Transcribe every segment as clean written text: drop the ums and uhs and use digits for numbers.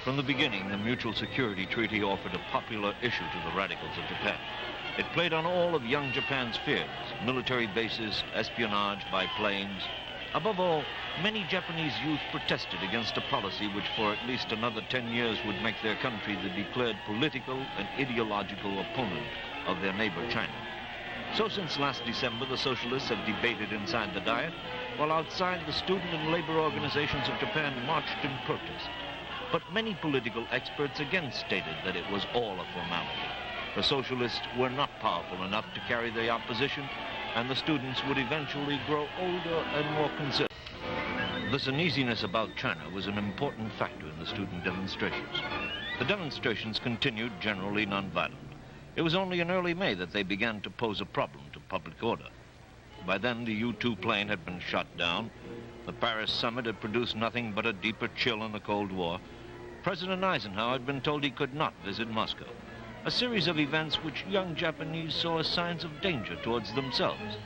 From the beginning, the Mutual Security Treaty offered a popular issue to the radicals of Japan. It played on all of young Japan's fears: military bases, espionage by planes. Above all, many Japanese youth protested against a policy which for at least another 10 years would make their country the declared political and ideological opponent of their neighbor China. So since last December, the socialists have debated inside the Diet, while outside the student and labor organizations of Japan marched in protest. But many political experts again stated that it was all a formality. The socialists were not powerful enough to carry the opposition, and the students would eventually grow older and more conservative. This uneasiness about China was an important factor in the student demonstrations. The demonstrations continued generally nonviolent. It was only in early May that they began to pose a problem to public order. By then, the U-2 plane had been shot down. The Paris summit had produced nothing but a deeper chill in the Cold War. President Eisenhower had been told he could not visit Moscow. A series of events which young Japanese saw as signs of danger towards themselves.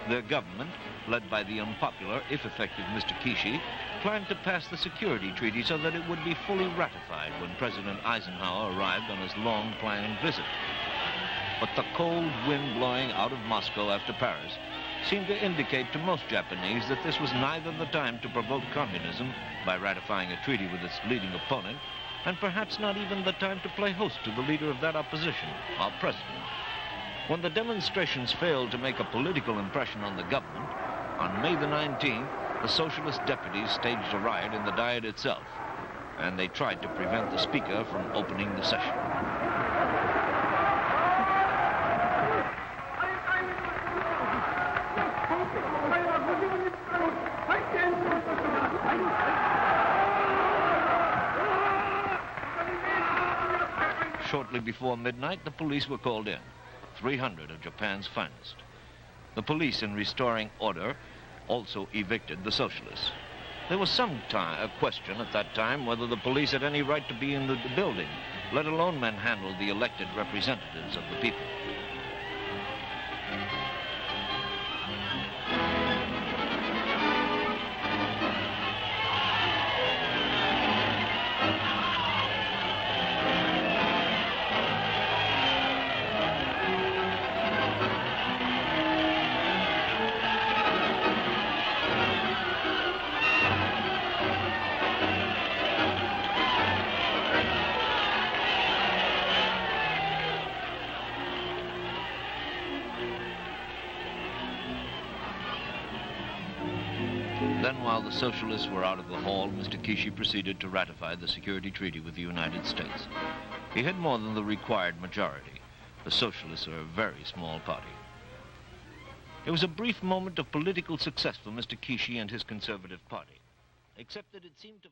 Their government, led by the unpopular, if effective, Mr. Kishi, planned to pass the security treaty so that it would be fully ratified when President Eisenhower arrived on his long-planned visit. But the cold wind blowing out of Moscow after Paris seemed to indicate to most Japanese that this was neither the time to provoke communism by ratifying a treaty with its leading opponent, and perhaps not even the time to play host to the leader of that opposition, our president. When the demonstrations failed to make a political impression on the government, on May the 19th, the socialist deputies staged a riot in the Diet itself, and they tried to prevent the speaker from opening the session. Shortly before midnight, the police were called in, 300 of Japan's finest. The police, in restoring order, also evicted the socialists. There was some question at that time whether the police had any right to be in the building, let alone manhandle the elected representatives of the people. Then, while the socialists were out of the hall, Mr. Kishi proceeded to ratify the security treaty with the United States. He had more than the required majority. The socialists are a very small party. It was a brief moment of political success for Mr. Kishi and his conservative party, except that it seemed to...